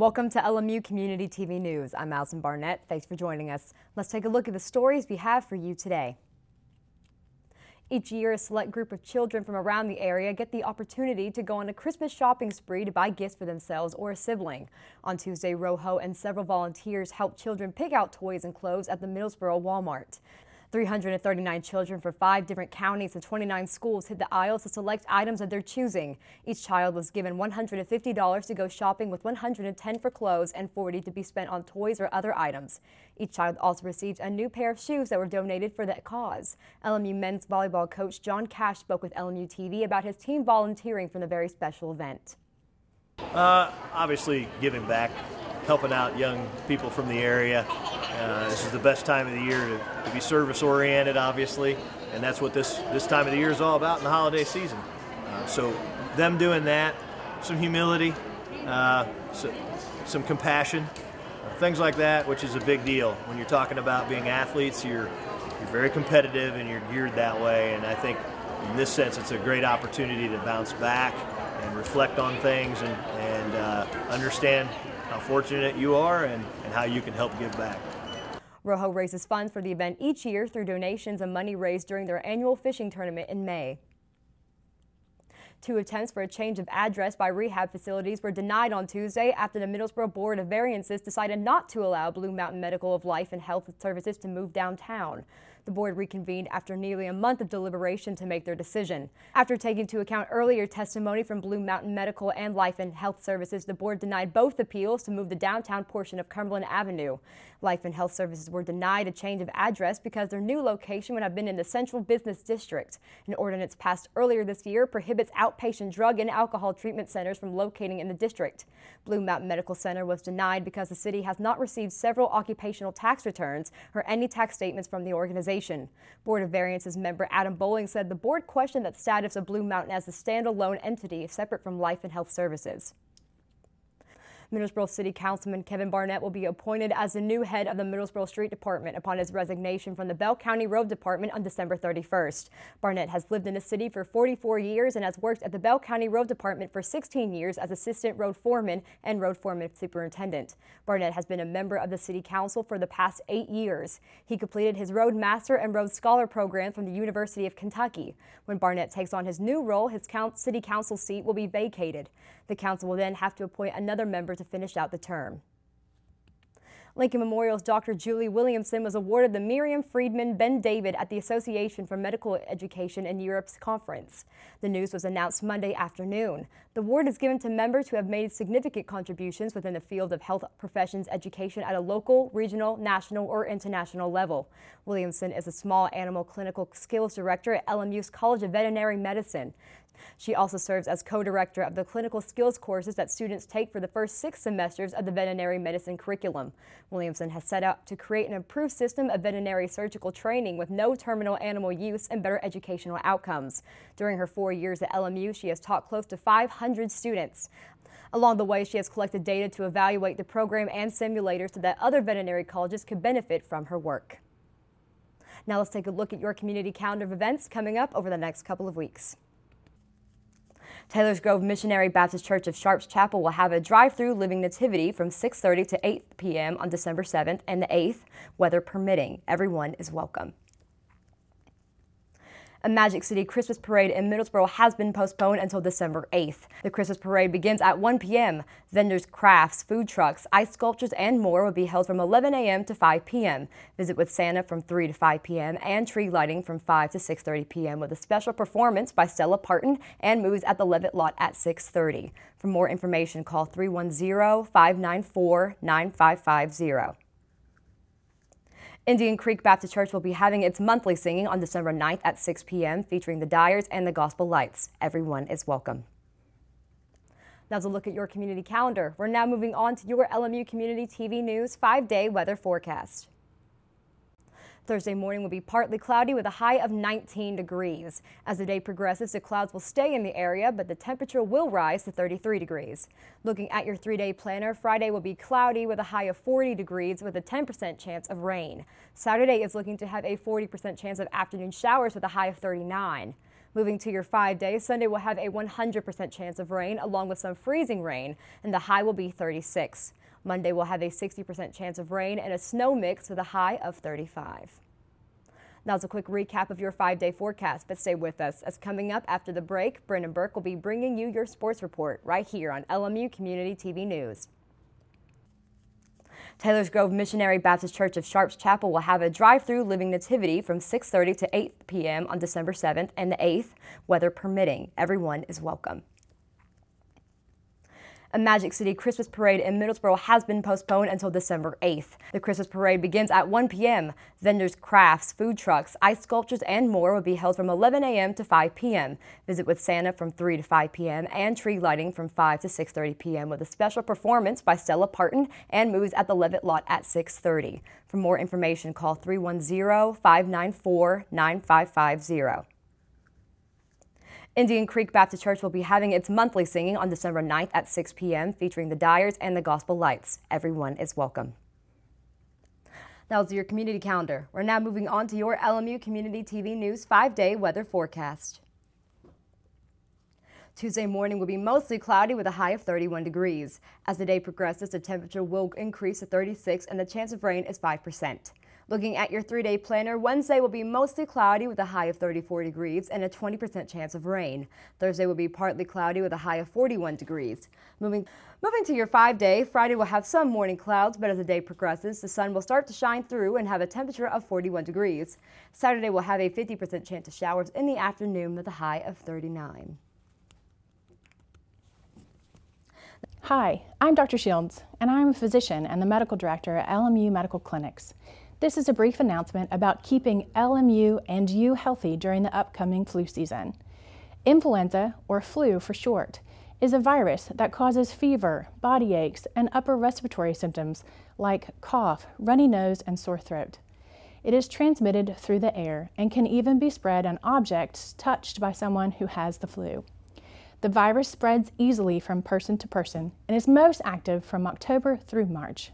Welcome to LMU Community TV News. I'm Allison Barnett. Thanks for joining us. Let's take a look at the stories we have for you today. Each year, a select group of children from around the area get the opportunity to go on a Christmas shopping spree to buy gifts for themselves or a sibling. On Tuesday, Rojo and several volunteers helped children pick out toys and clothes at the Middlesboro Walmart. 339 children from 5 different counties and 29 schools hit the aisles to select items of their choosing. Each child was given $150 to go shopping, with $110 for clothes and $40 to be spent on toys or other items. Each child also received a new pair of shoes that were donated for that cause. LMU men's volleyball coach John Cash spoke with LMU TV about his team volunteering for the very special event. Obviously giving back, helping out young people from the area. This is the best time of the year to be service-oriented, obviously, and that's what this time of the year is all about in the holiday season. So them doing that, some humility, some compassion, things like that, which is a big deal. When you're talking about being athletes, you're very competitive and you're geared that way, and I think in this sense it's a great opportunity to bounce back and reflect on things and understand how fortunate you are and how you can help give back. Rojo raises funds for the event each year through donations and money raised during their annual fishing tournament in May. 2 attempts for a change of address by rehab facilities were denied on Tuesday after the Middlesboro Board of Variances decided not to allow Blue Mountain Medical of Life and Health Services to move downtown. The board reconvened after nearly a month of deliberation to make their decision. After taking into account earlier testimony from Blue Mountain Medical and Life and Health Services, the board denied both appeals to move the downtown portion of Cumberland Avenue. Life and Health Services were denied a change of address because their new location would have been in the Central Business District. An ordinance passed earlier this year prohibits outpatient drug and alcohol treatment centers from locating in the district. Blue Mountain Medical Center was denied because the city has not received several occupational tax returns or any tax statements from the organization. Board of Variances member Adam Bowling said the board questioned the status of Blue Mountain as a standalone entity separate from Life and Health Services. Middlesboro City Councilman Kevin Barnett will be appointed as the new head of the Middlesboro Street Department upon his resignation from the Bell County Road Department on December 31st. Barnett has lived in the city for 44 years and has worked at the Bell County Road Department for 16 years as assistant road foreman and road foreman superintendent. Barnett has been a member of the City Council for the past 8 years. He completed his Road Master and Road Scholar program from the University of Kentucky. When Barnett takes on his new role, his City Council seat will be vacated. The council will then have to appoint another member to finish out the term. Lincoln Memorial's Dr. Julie Williamson was awarded the Miriam Friedman Ben David at the Association for Medical Education in Europe's conference. The news was announced Monday afternoon. The award is given to members who have made significant contributions within the field of health professions education at a local, regional, national, or international level. Williamson is a small animal clinical skills director at LMU's College of Veterinary Medicine. She also serves as co-director of the clinical skills courses that students take for the first 6 semesters of the veterinary medicine curriculum. Williamson has set out to create an improved system of veterinary surgical training with no terminal animal use and better educational outcomes. During her 4 years at LMU, she has taught close to 500 students. Along the way, she has collected data to evaluate the program and simulators so that other veterinary colleges could benefit from her work. Now let's take a look at your community calendar of events coming up over the next couple of weeks. Taylor's Grove Missionary Baptist Church of Sharps Chapel will have a drive-through living nativity from 6:30 to 8 p.m. on December 7th and the 8th, weather permitting. Everyone is welcome. A Magic City Christmas parade in Middlesboro has been postponed until December 8th. The Christmas parade begins at 1 p.m. Vendors, crafts, food trucks, ice sculptures, and more will be held from 11 a.m. to 5 p.m. Visit with Santa from 3 to 5 p.m. and tree lighting from 5 to 6:30 p.m. with a special performance by Stella Parton and movies at the Levitt Lot at 6:30. For more information, call 310-594-9550. Indian Creek Baptist Church will be having its monthly singing on December 9th at 6 p.m. featuring the Dyers and the Gospel Lights. Everyone is welcome. Now to look at your community calendar. We're now moving on to your LMU Community TV News 5-day weather forecast. Thursday morning will be partly cloudy with a high of 19 degrees. As the day progresses, the clouds will stay in the area, but the temperature will rise to 33 degrees. Looking at your 3-day planner, Friday will be cloudy with a high of 40 degrees with a 10% chance of rain. Saturday is looking to have a 40% chance of afternoon showers with a high of 39. Moving to your 5 days, Sunday will have a 100% chance of rain along with some freezing rain, and the high will be 36. Monday will have a 60% chance of rain and a snow mix with a high of 35. Now it's a quick recap of your 5-day forecast, but stay with us, as coming up after the break, Brendan Burke will be bringing you your sports report right here on LMU Community TV News. Taylor's Grove Missionary Baptist Church of Sharps Chapel will have a drive-through living nativity from 6:30 to 8 p.m. on December 7th and the 8th, weather permitting. Everyone is welcome. A Magic City Christmas parade in Middlesboro has been postponed until December 8th. The Christmas parade begins at 1 p.m. Vendors, crafts, food trucks, ice sculptures, and more will be held from 11 a.m. to 5 p.m. Visit with Santa from 3 to 5 p.m. and tree lighting from 5 to 6:30 p.m. with a special performance by Stella Parton and movies at the Levitt Lot at 6:30. For more information, call 310-594-9550. Indian Creek Baptist Church will be having its monthly singing on December 9th at 6 p.m. featuring the Dyers and the Gospel Lights. Everyone is welcome. That was your community calendar. We're now moving on to your LMU Community TV News 5-day weather forecast. Tuesday morning will be mostly cloudy with a high of 31 degrees. As the day progresses, the temperature will increase to 36 and the chance of rain is 5%. Looking at your 3-day planner, Wednesday will be mostly cloudy with a high of 34 degrees and a 20% chance of rain. Thursday will be partly cloudy with a high of 41 degrees. Moving to your 5-day, Friday will have some morning clouds, but as the day progresses, the sun will start to shine through and have a temperature of 41 degrees. Saturday will have a 50% chance of showers in the afternoon with a high of 39. Hi, I'm Dr. Shields, and I'm a physician and the medical director at LMU Medical Clinics. This is a brief announcement about keeping LMU and you healthy during the upcoming flu season. Influenza, or flu for short, is a virus that causes fever, body aches, and upper respiratory symptoms like cough, runny nose, and sore throat. It is transmitted through the air and can even be spread on objects touched by someone who has the flu. The virus spreads easily from person to person and is most active from October through March.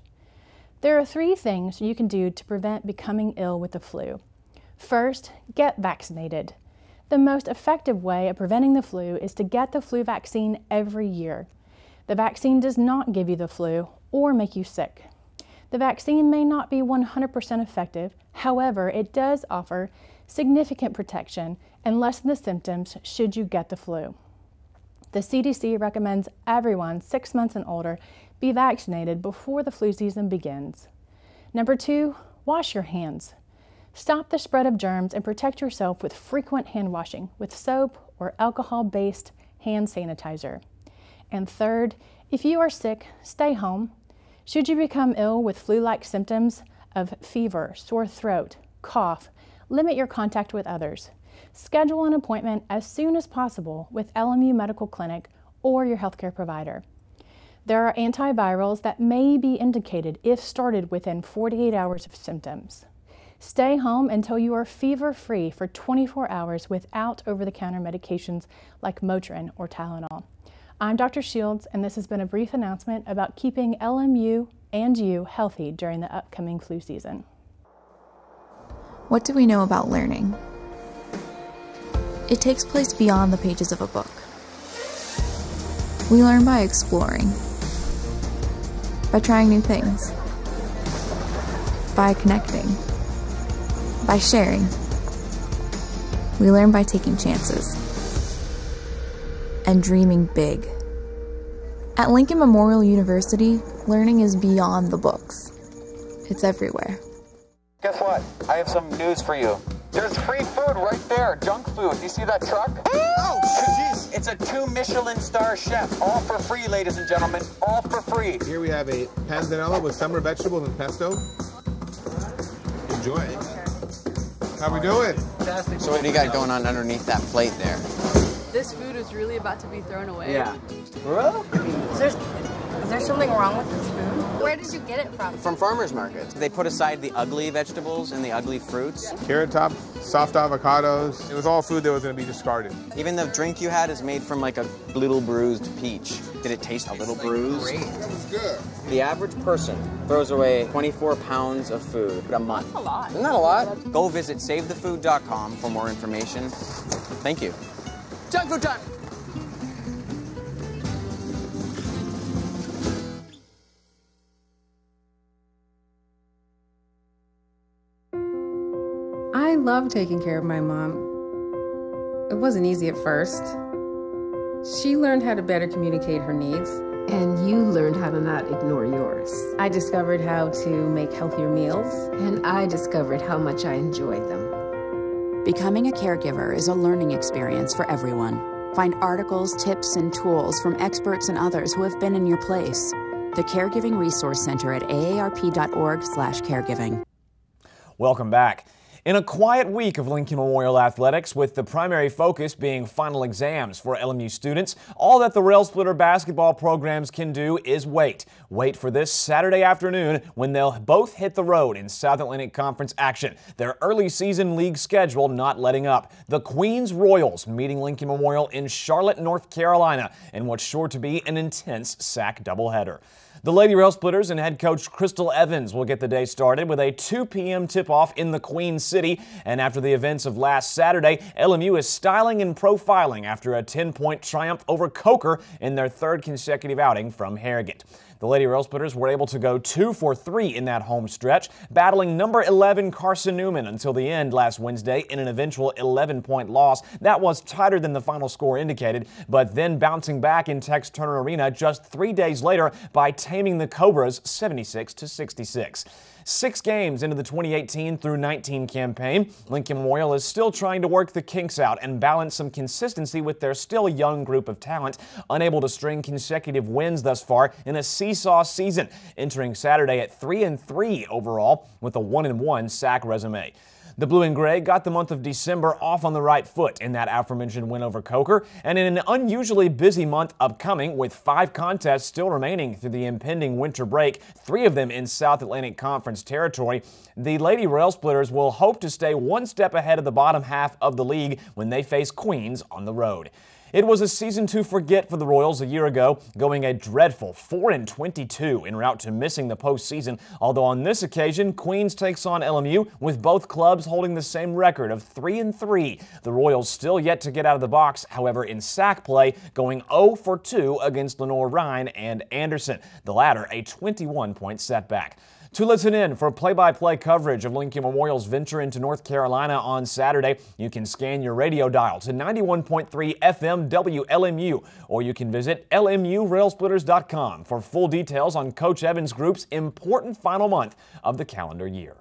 There are 3 things you can do to prevent becoming ill with the flu. First, get vaccinated. The most effective way of preventing the flu is to get the flu vaccine every year. The vaccine does not give you the flu or make you sick. The vaccine may not be 100% effective, however, it does offer significant protection and lessen the symptoms should you get the flu. The CDC recommends everyone 6 months and older be vaccinated before the flu season begins. Number 2, wash your hands. Stop the spread of germs and protect yourself with frequent hand washing with soap or alcohol-based hand sanitizer. And third, if you are sick, stay home. Should you become ill with flu-like symptoms of fever, sore throat, cough, limit your contact with others. Schedule an appointment as soon as possible with LMU Medical Clinic or your healthcare provider. There are antivirals that may be indicated if started within 48 hours of symptoms. Stay home until you are fever-free for 24 hours without over-the-counter medications like Motrin or Tylenol. I'm Dr. Shields, and this has been a brief announcement about keeping LMU and you healthy during the upcoming flu season. What do we know about learning? It takes place beyond the pages of a book. We learn by exploring, by trying new things, by connecting, by sharing. We learn by taking chances and dreaming big. At Lincoln Memorial University, learning is beyond the books. It's everywhere. Guess what? I have some news for you. There's free food right there, junk food. You see that truck? Oh, jeez. It's a 2 Michelin star chef. All for free, ladies and gentlemen. All for free. Here we have a panzanella with summer vegetables and pesto. Enjoy. How we doing? Fantastic. So what do you got going on underneath that plate there? This food is really about to be thrown away. Yeah. Bro? Is there something wrong with this food? Where did you get it from? From farmers markets. They put aside the ugly vegetables and the ugly fruits. Carrot top, soft avocados. It was all food that was going to be discarded. Even the drink you had is made from like a little bruised peach. Did it taste a little bruised? It was good. The average person throws away 24 pounds of food a month. That's a lot. Isn't that a lot? Go visit SaveTheFood.com for more information. Thank Thank you. Junk food time! I love taking care of my mom. It wasn't easy at first. She learned how to better communicate her needs. And you learned how to not ignore yours. I discovered how to make healthier meals. And I discovered how much I enjoyed them. Becoming a caregiver is a learning experience for everyone. Find articles, tips, and tools from experts and others who have been in your place. The Caregiving Resource Center at aarp.org/caregiving. Welcome back. In a quiet week of Lincoln Memorial Athletics, with the primary focus being final exams for LMU students, all that the Rail Splitter basketball programs can do is wait. Wait for this Saturday afternoon when they'll both hit the road in South Atlantic Conference action. Their early season league schedule not letting up. The Queens Royals meeting Lincoln Memorial in Charlotte, North Carolina, in what's sure to be an intense SAC doubleheader. The Lady Rail Splitters and head coach Crystal Evans will get the day started with a 2 p.m. tip-off in the Queen City. And after the events of last Saturday, LMU is styling and profiling after a 10-point triumph over Coker in their third consecutive outing from Harrogate. The Lady Rail Splitters were able to go 2 for 3 in that home stretch, battling number 11 Carson Newman until the end last Wednesday in an eventual 11-point loss. That was tighter than the final score indicated, but then bouncing back in Tex Turner Arena just 3 days later by taming the Cobras 76-66. 6 games into the 2018 through 19 campaign, Lincoln Memorial is still trying to work the kinks out and balance some consistency with their still young group of talent, unable to string consecutive wins thus far in a seesaw season, entering Saturday at 3-3 overall with a 1-1 SAC resume. The Blue and Gray got the month of December off on the right foot in that aforementioned win over Coker, and in an unusually busy month upcoming with 5 contests still remaining through the impending winter break, 3 of them in South Atlantic Conference territory, the Lady Rail Splitters will hope to stay one step ahead of the bottom half of the league when they face Queens on the road. It was a season to forget for the Royals a year ago, going a dreadful 4-22 en route to missing the postseason, although on this occasion, Queens takes on LMU with both clubs holding the same record of 3-3. The Royals still yet to get out of the box, however, in SAC play, going 0 for 2 against Lenore Rhine and Anderson, the latter a 21-point setback. To listen in for play-by-play coverage of Lincoln Memorial's venture into North Carolina on Saturday, you can scan your radio dial to 91.3 FM WLMU, or you can visit LMURailsplitters.com for full details on Coach Evans' group's important final month of the calendar year.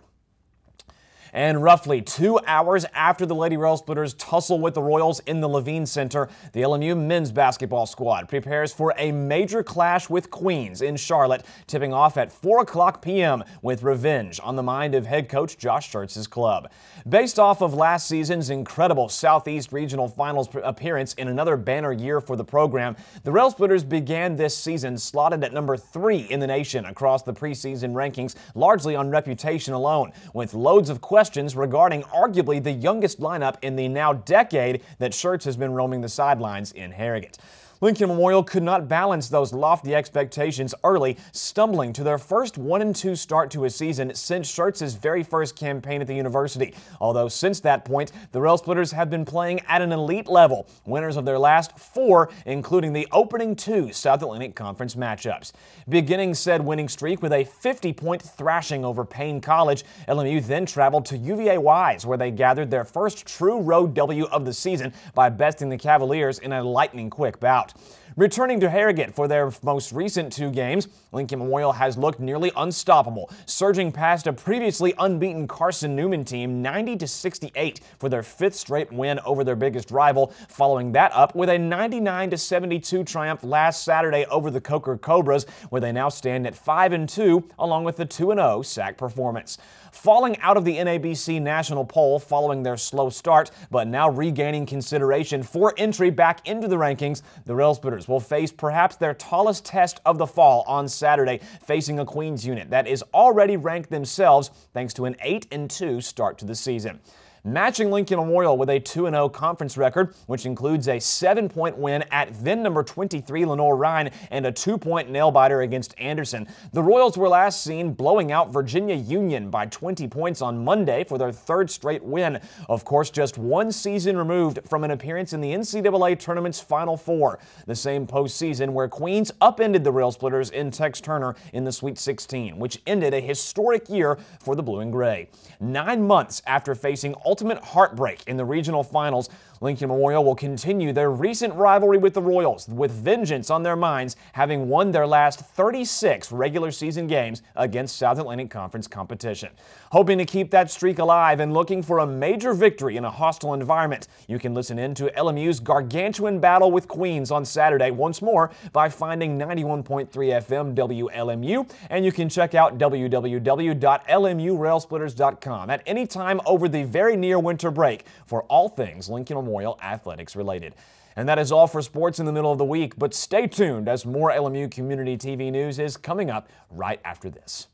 And roughly 2 hours after the Lady Rail Splitters tussle with the Royals in the Levine Center, the LMU men's basketball squad prepares for a major clash with Queens in Charlotte, tipping off at 4:00 p.m. with revenge on the mind of head coach Josh Schertz's club. Based off of last season's incredible Southeast Regional Finals appearance in another banner year for the program, the Rail Splitters began this season slotted at number 3 in the nation across the preseason rankings, largely on reputation alone, with loads of questions regarding arguably the youngest lineup in the now decade that Schertz has been roaming the sidelines in Harrogate. Lincoln Memorial could not balance those lofty expectations early, stumbling to their first 1-2 start to a season since Schertz's very first campaign at the university. Although since that point, the Rail Splitters have been playing at an elite level, winners of their last 4, including the opening 2 South Atlantic Conference matchups. Beginning said winning streak with a 50-point thrashing over Payne College, LMU then traveled to UVA Wise, where they gathered their first true road W of the season by besting the Cavaliers in a lightning-quick bout. Returning to Harrogate for their most recent 2 games, Lincoln Memorial has looked nearly unstoppable, surging past a previously unbeaten Carson Newman team 90-68 for their 5th straight win over their biggest rival, following that up with a 99-72 triumph last Saturday over the Coker Cobras, where they now stand at 5-2 along with the 2-0 SAC performance. Falling out of the NABC national poll following their slow start, but now regaining consideration for entry back into the rankings, the Rail Splitters will face perhaps their tallest test of the fall on Saturday, facing a Queens unit that is already ranked themselves thanks to an 8-2 start to the season. matching Lincoln Memorial with a 2-0 conference record, which includes a 7-point win at then number 23 Lenoir-Rhyne and a 2-point nail-biter against Anderson. The Royals were last seen blowing out Virginia Union by 20 points on Monday for their third straight win. Of course, just one season removed from an appearance in the NCAA tournament's Final Four, the same postseason where Queens upended the Rail Splitters in Tex Turner in the Sweet 16, which ended a historic year for the Blue and Gray. 9 months after facing ultimate heartbreak in the regional finals, Lincoln Memorial will continue their recent rivalry with the Royals, with vengeance on their minds, having won their last 36 regular season games against South Atlantic Conference competition. Hoping to keep that streak alive and looking for a major victory in a hostile environment, you can listen in to LMU's gargantuan battle with Queens on Saturday once more by finding 91.3 FM WLMU, and you can check out www.lmurailsplitters.com at any time over the very near winter break for all things Lincoln Memorial athletics related. And that is all for sports in the middle of the week, but stay tuned as more LMU Community TV news is coming up right after this.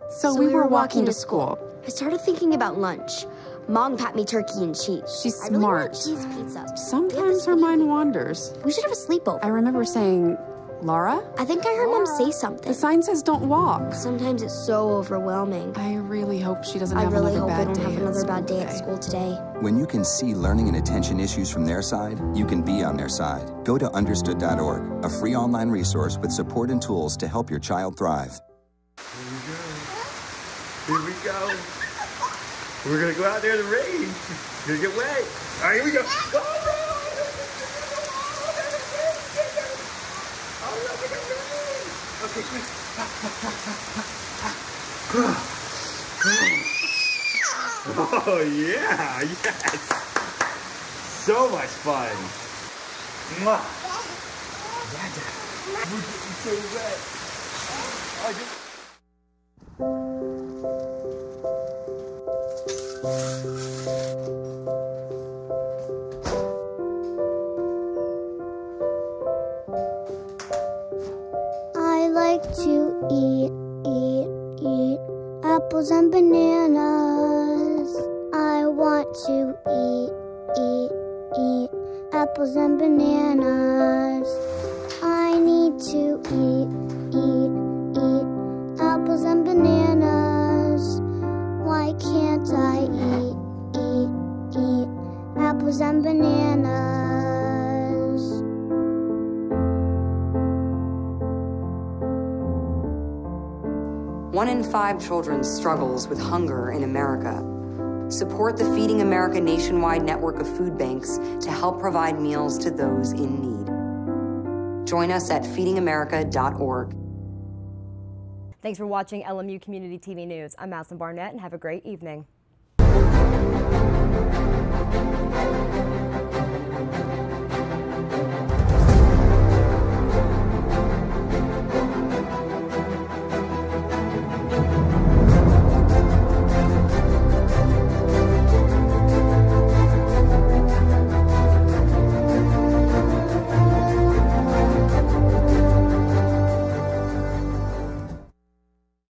So we were walking to school. I started thinking about lunch. Mom packed me turkey and cheese. She's I really smart. want cheese pizza. Sometimes her mind wanders. We should have a sleepover. I remember saying, Laura? I think I heard Mom say something. The sign says don't walk. Sometimes it's so overwhelming. I really hope she doesn't have I really another hope I bad don't day have another bad day at school today. When you can see learning and attention issues from their side, you can be on their side. Go to understood.org, a free online resource with support and tools to help your child thrive. Here we go. We're going to go out there in the rain. You're going to get wet. All right, here we go. Go, okay, quick. Oh, yeah. Yes. So much fun. Mwah. We're getting so wet. I like to eat apples and bananas. I want to eat apples and bananas. I need to eat apples and bananas. Why can't I eat apples and bananas? One in 5 children struggles with hunger in America. Support the Feeding America nationwide network of food banks to help provide meals to those in need. Join us at feedingamerica.org. Thanks for watching LMU Community TV News. I'm Madison Barnett, and have a great evening.